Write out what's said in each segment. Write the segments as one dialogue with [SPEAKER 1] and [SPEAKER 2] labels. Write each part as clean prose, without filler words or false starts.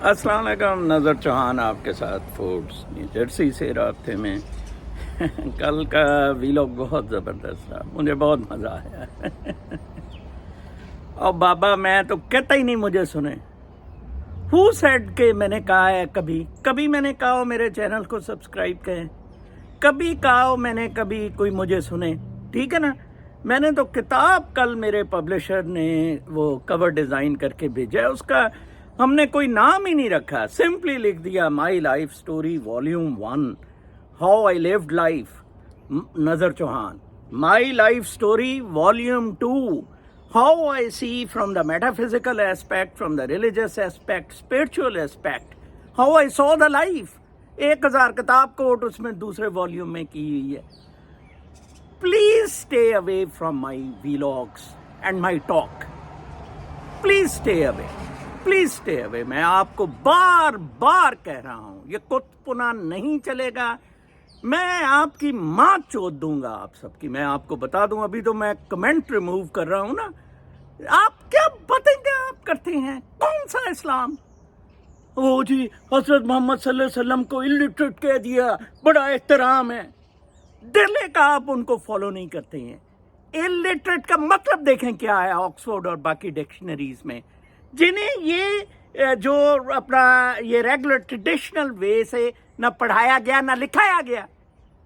[SPEAKER 1] अस्सलाम वालेकुम। नज़र चौहान आपके साथ फोर्ट्स न्यू जर्सी से राब्ते में। कल का वीलॉग बहुत ज़बरदस्त था, मुझे बहुत मज़ा आया। और बाबा मैं तो कहता ही नहीं मुझे सुने। हु सेड के मैंने कहा है कभी मैंने कहा हो मेरे चैनल को सब्सक्राइब करें, कभी कहा हो मैंने कभी कोई मुझे सुने, ठीक है ना। मैंने तो किताब कल मेरे पब्लिशर ने वो कवर डिज़ाइन करके भेजा है, उसका हमने कोई नाम ही नहीं रखा, सिंपली लिख दिया my life story volume 1, how I lived life Nazar Chauhan, my life story volume 2, how I see from the metaphysical aspect, from the religious aspect, spiritual aspect, how I saw the life. 1000 किताब coat उसमें दूसरे volume में की हुई है। Please stay away from my vlogs and my talk, please stay away, please stay away. मैं आपको बार बार कह रहा हूं, ये कुतपुना नहीं चलेगा। मैं आपकी मां चोद दूंगा आप सबकी। मैं आपको बता दूं, अभी तो मैं कमेंट रिमूव कर रहा हूं ना। आप क्या बताएंगे आप करते हैं? कौन सा इस्लाम? वो जी हजरत मोहम्मद सल्लल्लाहु अलैहि वसल्लम को इलिटरेट कह दिया, बड़ा एहतराम है। दिल्ली का आप उनको फॉलो नहीं करते हैं। इलिटरेट का मतलब देखें क्या है ऑक्सफोर्ड और बाकी डिक्शनरीज में, जिन्हें ये जो अपना ये रेगुलर ट्रेडिशनल वे से ना पढ़ाया गया ना लिखाया गया।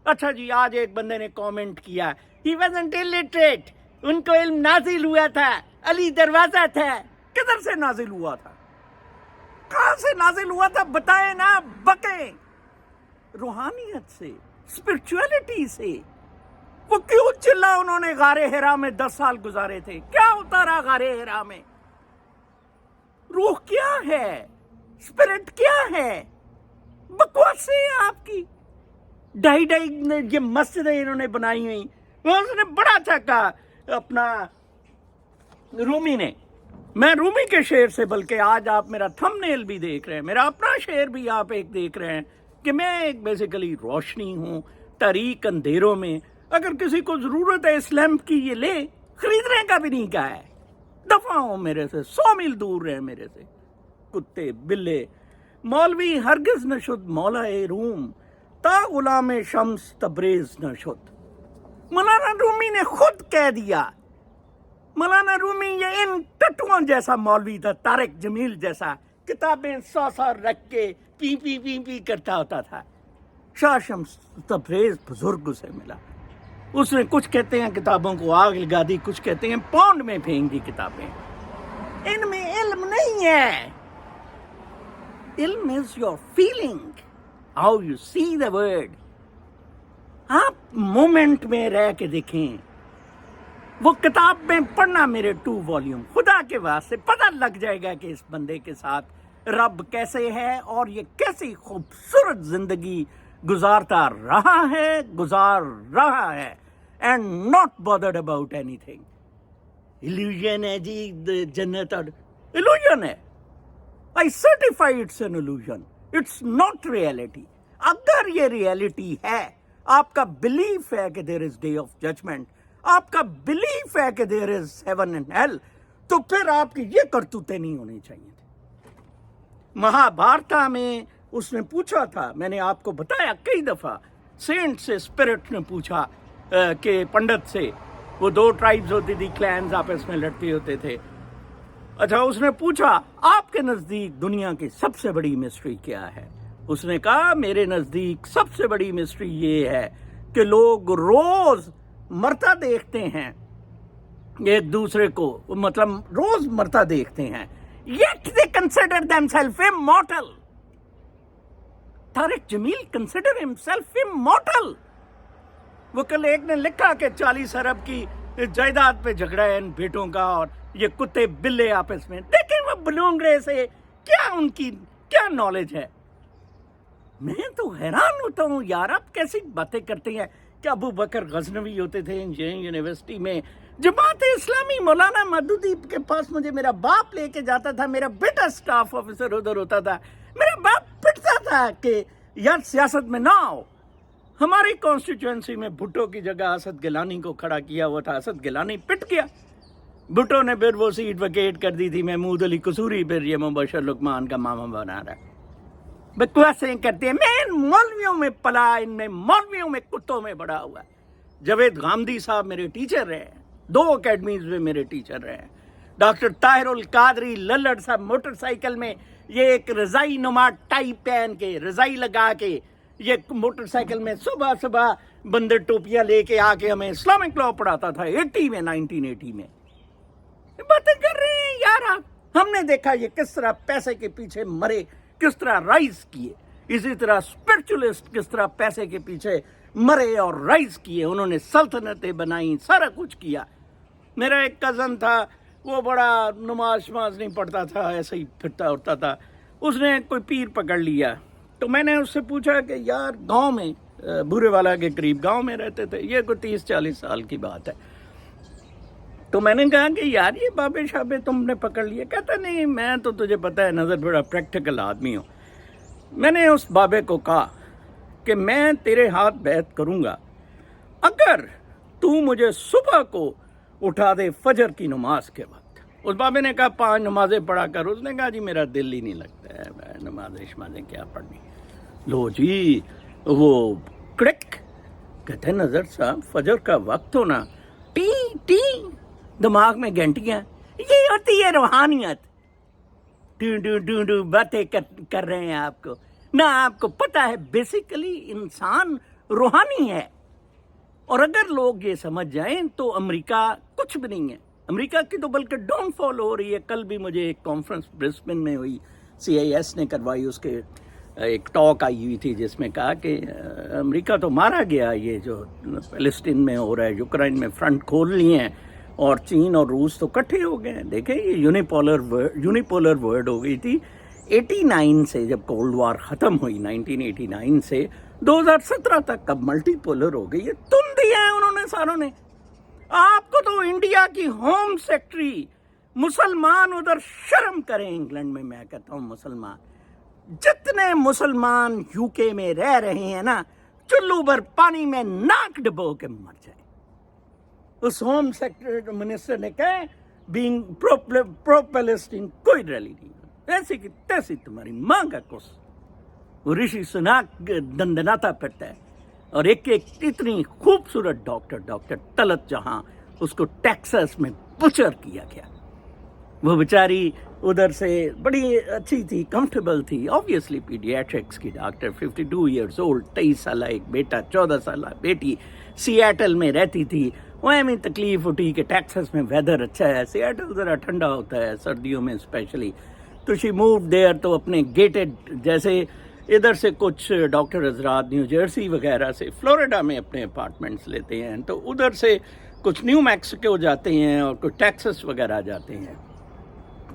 [SPEAKER 1] अच्छा जी, आज एक बंदे ने कमेंट किया ही वाजंट इलिटरेट, उनको इल्म नाजिल हुआ था, अली दरवाजा था। किधर से नाजिल हुआ था? कहां से नाजिल हुआ था? बताएं ना, बके। रूहानियत से, स्पिरिचुअलिटी से। वो क्यों चिल्ला? उन्होंने गारे हिरा में 10 साल गुजारे थे, क्या उतारा गारे हिरा में? रूह क्या है? स्पिरिट क्या है? बकवास है आपकी। ढाई ये मस्जिदें इन्होंने बनाई हुई, उसने बड़ा अच्छा कहा अपना रूमी ने। मैं रूमी के शेर से, बल्कि आज आप मेरा थंबनेल भी देख रहे हैं, मेरा अपना शेर भी आप एक देख रहे हैं कि मैं एक बेसिकली रोशनी हूं तारीक अंधेरों में। अगर किसी को जरूरत है इस लैंप की, ये ले, खरीदने का भी नहीं कहा है। दफा हो मेरे से, 100 मील दूर रहे मेरे से, कुत्ते बिल्ले। मौलवी हरगिज न शुद मौला ए रूम, ता गुलाम शम्स तब्रेज न शुद। मौलाना रूमी ने खुद कह दिया। मौलाना रूमी ये इन टट्टुओं जैसा मौलवी था, तारिक जमील जैसा, किताबें 100 रख के पी करता होता था। शाह शम्स तब्रेज बुजुर्ग से मिला, उसने कुछ कहते हैं किताबों को आग लगा दी, कुछ कहते हैं पौंड में फेंक दी किताबें। इनमें इल्म नहीं है। इल्म is your feeling, how you see the word. आप मोमेंट में रह के देखें। वो किताब में पढ़ना मेरे 2 वॉल्यूम, खुदा के वास्ते पता लग जाएगा कि इस बंदे के साथ रब कैसे है और ये कैसी खूबसूरत जिंदगी गुजार रहा है and not bothered about anything. Illusion है जी जन्नत, और इल्यूजन है। I certify it's an illusion, it's not reality. अगर ये रियलिटी है, आपका बिलीफ है कि there is day of judgement, आपका बिलीफ है कि there is heaven and hell, तो फिर आपकी ये करतूतें नहीं होनी चाहिए थी। महाभारत में उसने पूछा था, मैंने आपको बताया कई दफा, सेंट से स्पिरिट ने पूछा कि पंडित से, वो 2 ट्राइब्स होती थी, क्लैन्स आपस में लड़ते होते थे। अच्छा, उसने पूछा आपके नजदीक दुनिया की सबसे बड़ी मिस्ट्री क्या है? उसने कहा मेरे नजदीक सबसे बड़ी मिस्ट्री ये है कि लोग रोज मरता देखते हैं एक दूसरे को, मतलब रोज मरता देखते हैं, yet they consider themselves immortal. Tariq Jameel consider himself immortal. वो कल एक ने लिखा कि 40 अरब की जायदाद पे झगड़ा है इन बेटों का, और ये कुत्ते बिल्ले आपस में। देखें वो बलूंगरे से क्या उनकी क्या नॉलेज है। मैं तो हैरान होता हूँ यार, आप कैसी बातें करते हैं कि अबू बकर गजनवी होते थे यूनिवर्सिटी में, जमात इस्लामी मौलाना मदूदी के पास मुझे मेरा बाप लेके जाता था, मेरा बेटा स्टाफ ऑफिसर उधर होता था, मेरा बाप पिटता था कि यार सियासत में ना आओ। हमारी कॉन्स्टिट्यूएंसी में भुट्टो की जगह असद गिलानी को खड़ा किया हुआ था, असद गिलानी पिट गया। भुट्टो ने फिर वो सीट वकेट कर दी थी, महमूद अली कसूरी फिर ये मुबशर लुकमान का मामा बना रहा है। बकवासें करते हैं। मैं मौलवियों में पला, इनमें मौलवियों में कुत्तों में बड़ा हुआ। जावेद गामदी साहब मेरे टीचर रहे हैं, 2 अकेडमीज में मेरे टीचर रहे हैं। डॉक्टर ताहिरुल कादरी लल्लड़ साहब मोटरसाइकिल में ये एक रजाई नुमा टाई पहन के, रजाई लगा के, ये मोटरसाइकिल में सुबह सुबह बंदर टोपियां लेके आके हमें इस्लामिक लॉ पढ़ाता था 1980 में। बातें कर रहे हैं यार आप। हमने देखा ये किस तरह पैसे के पीछे मरे, किस तरह राइज किए, इसी तरह स्पिरिचुअलिस्ट किस तरह पैसे के पीछे मरे और राइज किए। उन्होंने सल्तनतें बनाई, सारा कुछ किया। मेरा एक कज़न था, वो बड़ा नमाज शमाज नहीं पढ़ता था, ऐसे ही फिरता उठता था। उसने कोई पीर पकड़ लिया, तो मैंने उससे पूछा कि यार गांव में, बुरेवाला के करीब गांव में रहते थे, ये कोई 30-40 साल की बात है। तो मैंने कहा कि यार ये बाबे शाबे तुमने पकड़ लिए। कहता नहीं, मैं तो तुझे पता है नज़र बड़ा प्रैक्टिकल आदमी हूँ। मैंने उस बाबे को कहा कि मैं तेरे हाथ बैत करूँगा अगर तू मुझे सुबह को उठा दे फजर की नमाज के वक्त। उस बाबे ने कहा 5 नमाजें पढ़ा कर। उसने कहा जी मेरा दिल ही नहीं लगता है, मैं नमाजें शमाजें क्या पढ़नी। लो जी वो क्रिक कहते नज़र साहब फजर का वक्त होना, टी टी दिमाग में घंटियां, ये होती है रूहानियत। डू बातें कर रहे हैं आपको ना, आपको पता है बेसिकली इंसान रूहानी है। और अगर लोग ये समझ जाएं तो अमेरिका कुछ भी नहीं है। अमेरिका की तो बल्कि डाउनफॉल हो रही है। कल भी मुझे एक कॉन्फ्रेंस ब्रिस्बेन में हुई, CIS ने करवाई, उसके एक टॉक आई हुई थी जिसमें कहा कि अमेरिका तो मारा गया, ये जो पैलेस्टीन में हो रहा है, यूक्रेन में फ्रंट खोल लिए हैं और चीन और रूस तो इकट्ठे हो गए हैं। देखें ये यूनिपोलर वर्ल्ड हो गई थी 89 से, जब कोल्ड वॉर ख़त्म हुई 1989 से 2017 तक। अब मल्टीपोलर हो गई है। तुम दिया है उन्होंने सारों ने। आपको तो इंडिया की होम सेक्रेटरी मुसलमान, उधर शर्म करें इंग्लैंड में। मैं कहता हूँ मुसलमान, जितने मुसलमान यूके में रह रहे हैं ना, चुल्लू भर पानी में नाक डुबो के मर जाए। उस होम सेक्रेटरी मिनिस्टर ने कहा बीइंग प्रो पैलेस्टीन कोई रैली नहीं, ऐसी की तैसी तुम्हारी मां का कुछ। वो ऋषि सुनाक दंदनाता फिरता है। और एक इतनी खूबसूरत डॉक्टर तलत जहां, उसको टेक्सास में बुचर किया गया। वो बेचारी उधर से बड़ी अच्छी थी, कंफर्टेबल थी, ऑब्वियसली पीडियाट्रिक्स की डॉक्टर, 52 ईयर्स ओल्ड, 23 साल एक बेटा, 14 साल बेटी, सियाटल में रहती थी। वहाँ में तकलीफ उठी कि टेक्सास में वेदर अच्छा है, सियाटल ज़रा ठंडा होता है सर्दियों में स्पेशली, तो शी मूव देयर। तो अपने गेटेड, जैसे इधर से कुछ डॉक्टर हजरात न्यू जर्सी वगैरह से फ्लोरिडा में अपने अपार्टमेंट्स लेते हैं, तो उधर से कुछ न्यू मैक्सिको जाते हैं और कुछ टेक्सास वगैरह जाते हैं।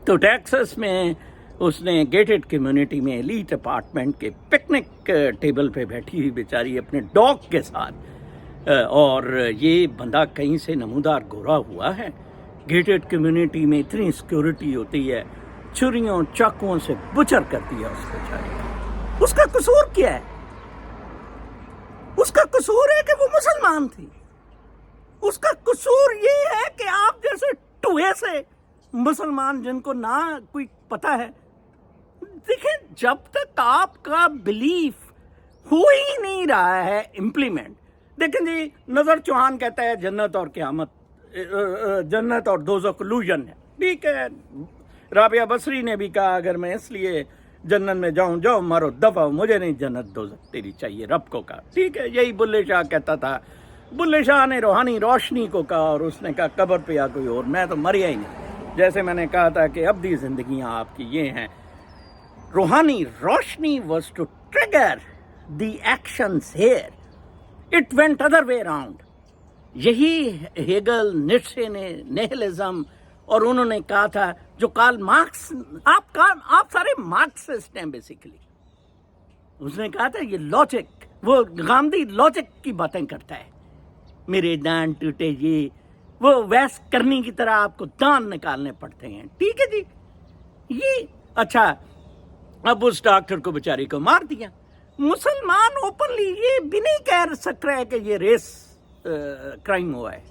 [SPEAKER 1] तो टेक्सास में उसने गेटेड कम्युनिटी में एलीट अपार्टमेंट के पिकनिक टेबल पे बैठी हुई बेचारी अपने डॉग के साथ, और ये बंदा कहीं से नमूदार गोरा हुआ है। गेटेड कम्युनिटी में इतनी सिक्योरिटी होती है, छुरियों चाकुओं से बुचर कर दिया उस बेचारे। उसका कसूर क्या है? उसका कसूर है कि वो मुसलमान थी। उसका कसूर ये है कि आप जैसे टूहे से मुसलमान जिनको ना कोई पता है। देखें, जब तक आपका बिलीफ हो ही नहीं रहा है इम्प्लीमेंट। देखें जी, नजर चौहान कहता है जन्नत और क़यामत, जन्नत और दोज़ख इल्यूजन है, ठीक है। राबिया बसरी ने भी कहा अगर मैं इसलिए जन्नत में जाओ मारो दफा, मुझे नहीं जन्नत दोज़ख तेरी चाहिए, रब को कहा, ठीक है। यही बुल्ले शाह कहता था। बुल्ले शाह ने रूहानी रोशनी को कहा और उसने कहा कब्र पे या कोई और, मैं तो मरिया ही नहीं। जैसे मैंने कहा था कि अब दी जिंदगियां आपकी ये हैं। रूहानी रोशनी was to trigger the actions here, it went other way around. यही हेगल, नीत्शे ने निहिलिज्म, और उन्होंने कहा था जो कार्ल मार्क्स, आप सारे मार्क्सिस्ट हैं बेसिकली। उसने कहा था ये लॉजिक, वो गांधी लॉजिक की बातें करता है, मेरे दांत टूटे, ये वो वैस करनी की तरह आपको दांत निकालने पड़ते हैं, ठीक है जी। ये अच्छा, अब उस डॉक्टर को बेचारी को मार दिया। मुसलमान ओपनली ये भी नहीं कह सक रहा है कि ये रेस क्राइम हुआ है,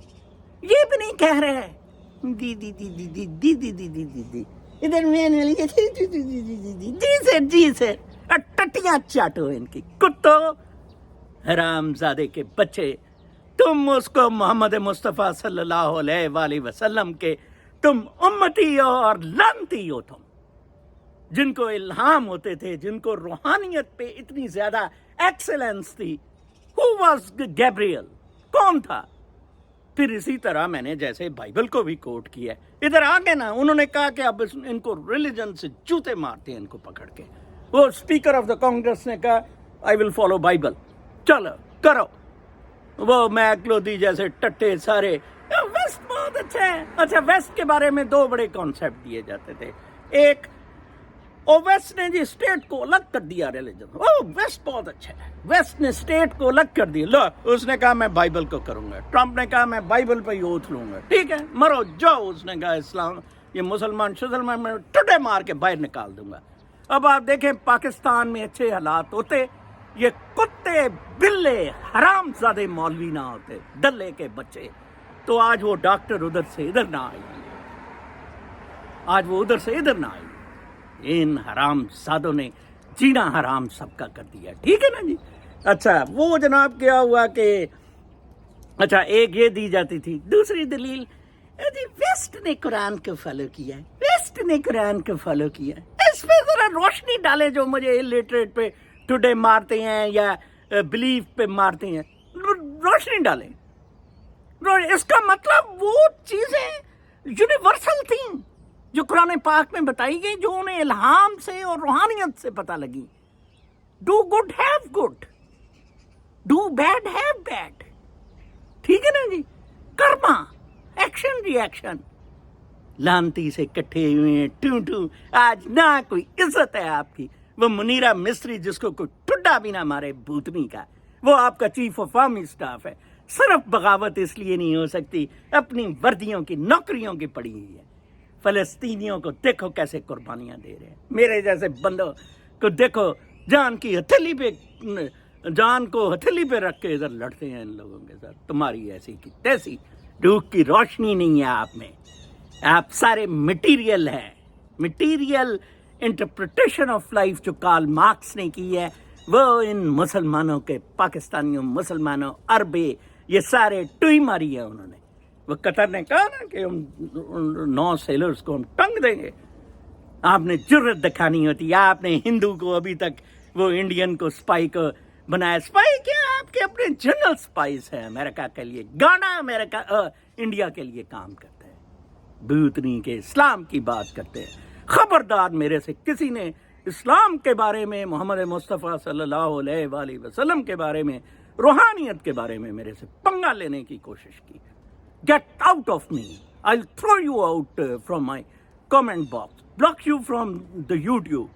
[SPEAKER 1] ये भी नहीं कह रहे हैं। दी दी दी दी दी दी दी दी दी दी दी इधर मैं जी सर टट्टियां चाटो इनकी कुत्तो हरामजादे के बच्चे तुम उसको मोहम्मद मुस्तफ़ा सल्लल्लाहु अलैहि वसल्लम के तुम उम्मती हो और लानती हो तुम जिनको इल्हाम होते थे जिनको रूहानियत पे इतनी ज्यादा एक्सेलेंस थी हु वाज गैब्रियल कौन था फिर इसी तरह मैंने जैसे बाइबल को भी कोट किया इधर आके ना उन्होंने कहा कि अब इनको रिलीजन से जूते मारते हैं इनको पकड़ के वो स्पीकर ऑफ द कांग्रेस ने कहा आई विल फॉलो बाइबल चलो करो वो मैकलोदी जैसे टट्टे सारे वेस्ट बहुत अच्छा है अच्छा वेस्ट के बारे में दो बड़े कॉन्सेप्ट दिए जाते थे एक वेस्ट ने जी स्टेट को अलग कर दिया रिलीजन वेस्ट बहुत अच्छा है वेस्ट ने स्टेट को अलग कर दिया लो उसने कहा मैं बाइबल को करूंगा ट्रंप ने कहा मैं बाइबल पे ओथ लूंगा ठीक है मरो जाओ उसने कहा इस्लाम ये मुसलमान मैं टुटे मार के बाहर निकाल दूंगा अब आप देखें पाकिस्तान में अच्छे हालात होते ये कुत्ते बिल्ले हरामजादे मौलवी ना होते डल्ले के बच्चे तो आज वो डॉक्टर उधर से इधर ना आई आज वो उधर से इधर ना आई इन हराम सादों ने जीना हराम सबका कर दिया ठीक है ना जी अच्छा वो जनाब क्या हुआ कि अच्छा एक ये दी जाती थी दूसरी दलील जी वेस्ट ने कुरान को फॉलो किया है वेस्ट ने कुरान को फॉलो किया है इस पे जरा रोशनी डाले जो मुझे इलिटरेट पे टुडे मारते हैं या बिलीफ पे मारते हैं रोशनी डालें इसका मतलब वो चीजें यूनिवर्सल थी जो कुरान पाक में बताई गई जो उन्हें इल्हाम से और रूहानियत से पता लगी do good have good do bad have bad ठीक है ना जी कर्मा एक्शन रिएक्शन लानती से इकट्ठे हुए टू आज ना कोई इज्जत है आपकी वो मुनीरा मिस्त्री जिसको कोई ठुड्डा भी ना मारे भूतनी का वो आपका चीफ ऑफ आर्मी स्टाफ है सिर्फ बगावत इसलिए नहीं हो सकती अपनी वर्दियों की नौकरियों की पड़ी हुई है फलस्तीनियों को देखो कैसे कुर्बानियां दे रहे हैं मेरे जैसे बंदों को देखो जान को हथेली पे रख के इधर लड़ते हैं इन लोगों के साथ तुम्हारी ऐसी की तैसी धूप की रोशनी नहीं है आप में आप सारे मटीरियल हैं मटीरियल इंटरप्रिटेशन ऑफ लाइफ जो कार्ल मार्क्स ने की है वो इन मुसलमानों के पाकिस्तानियों मुसलमानों अरबे ये सारे टुई मारी है उन्होंने वो कतर ने कहा ना कि हम 9 सेलर्स को हम टंग देंगे आपने जुर्रत दिखानी होती है आपने हिंदू को अभी तक वो इंडियन को स्पाई को बनाया स्पाई क्या आपके अपने जनरल स्पाइस है अमेरिका के लिए गाना अमेरिका इंडिया के लिए काम करते हैं भूतनी के इस्लाम की बात करते हैं खबरदार मेरे से किसी ने इस्लाम के बारे में मोहम्मद मुस्तफ़ा सल्लल्लाहु अलैहि वसल्लम के बारे में रूहानियत के बारे में मेरे से पंगा लेने की कोशिश की Get out of me. I'll throw you out from my comment box. Block you from the YouTube.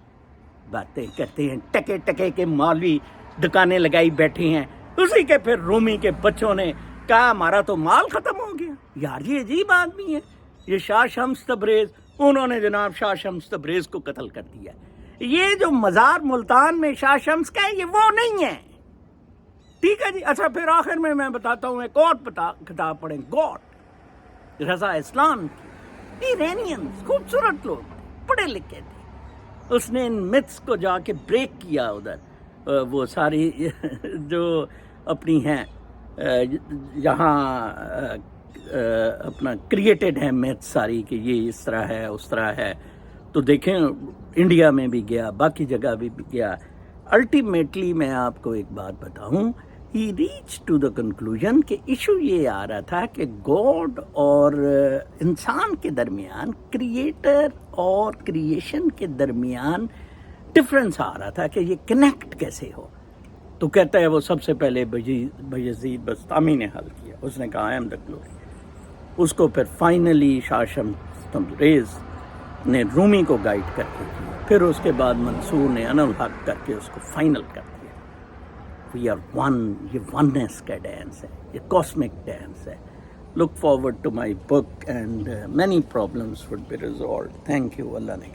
[SPEAKER 1] बातें करते हैं टके टके के मौलवी दुकानें लगाई बैठे हैं उसी के फिर रूमी के बच्चों ने कहा हमारा तो माल खत्म हो गया यार ये अजीब आदमी है ये शाह शम्स तबरेज उन्होंने जनाब शाह शम्स तबरेज को कत्ल कर दिया ये जो मज़ार मुल्तान में शाह शम्स का है ये वो नहीं है ठीक है जी अच्छा फिर आखिर में मैं बताता हूँ एक और किताब पढ़ें गॉड रजा इस्लाम की इरानियंस खूबसूरत लोग पढ़े लिखे थे उसने इन मिथ्स को जाके ब्रेक किया उधर वो सारी जो अपनी हैं यहाँ अपना क्रिएटेड है मिथ्स सारी कि ये इस तरह है उस तरह है तो देखें इंडिया में भी गया बाकी जगह भी गया अल्टीमेटली मैं आपको एक बात बताऊं he reached to the conclusion कि इशू ये आ रहा था कि गॉड और इंसान के दरमियान क्रिएटर और क्रिएशन के दरमियान डिफरेंस आ रहा था कि ये कनेक्ट कैसे हो तो कहता है वो सबसे पहले बयजीद बस्तामी ने हल किया उसने कहा आई एम द ग्लोरी उसको फिर फाइनली शाह शम्स तबरेज ने रूमी को गाइड करके किया फिर उसके बाद मंसूर ने अनल हक करके उसको फाइनल कर दिया वी आर वन ये वननेस का डांस है ये कॉस्मिक डांस है look forward to my book and many problems would be resolve thank you अल्लाह ने